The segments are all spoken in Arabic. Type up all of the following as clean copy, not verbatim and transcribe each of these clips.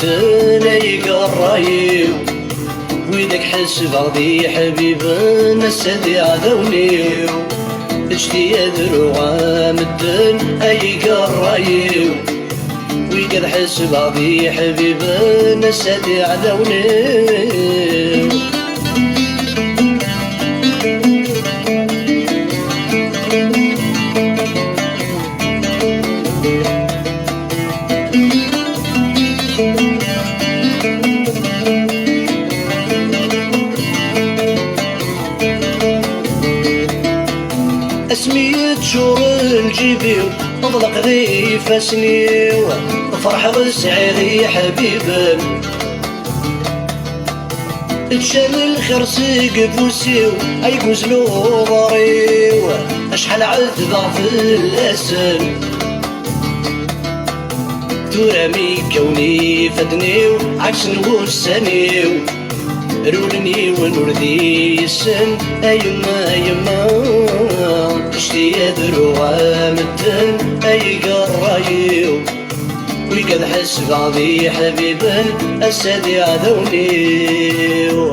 متنايق الرايو ويدك حسب غضي حبيبنا سادي عذونيو اجتي دروغا مدن ايق الرايو ويقد حسب غضي حبيبنا سادي عذونيو اسميت شور الجيبيو اطلق ذي فاسنيو فرح غسعيري حبيبا تشال الخير سيق بوسيو ايقوز لو ضريو اشحال عذبة في الاسن ترامي كوني فدنيو عكس نوسانيو رولني ونردي السن ايما ايما اشتي دروغا مدن اي قرايو ويقد حسب غضي حبيبا السادي عذونيو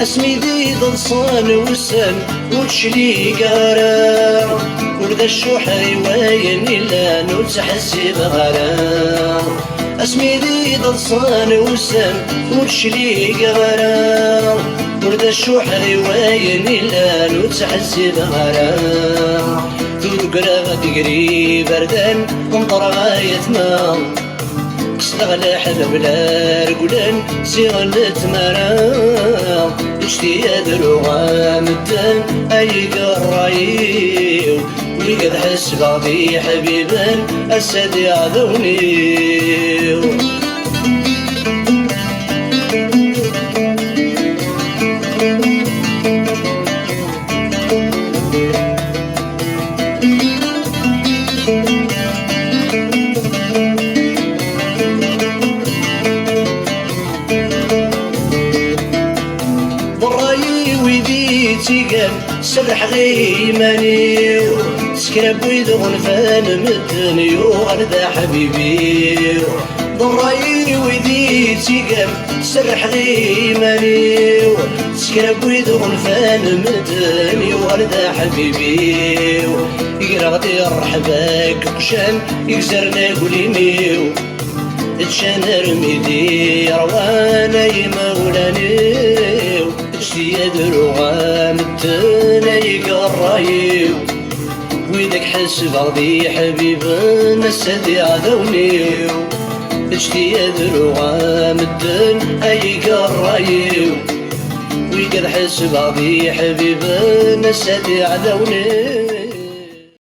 اسمي ذي ضلصان وسن وتشلي قرار ولذا الشوح رواين إلا نتحسب غرام اسمي ذي ضلصان وسن وتشلي قرار ولذا الشوح رواين إلا نتحسب غرام ذوقرا تقري بردان ومطر غاية ما استغلى حباب لا رجلان سيغلت مرام اشتي دروغا مدن اي قرايو ويقد حسب غضي حبيبا السادي عذونيو تيقام سرح غيمانيو سكراب ويدغن فان مدنيو غردا حبيبيو ضراي ويدي تيقام سرح غيمانيو سكراب ويدغن فان مدنيو غردا حبيبيو يقرا غدي الرحباك قشان يكسرنا قوليميو تشان رميدي روانا يمولانيو اشتي دروغا متنايق الرايو ويدك حسب غضي حبيبنا السادي عذونيو اشتي دروغا مدن ايق الرايو ويقد حسب غضي حبيبنا السادي عذونيو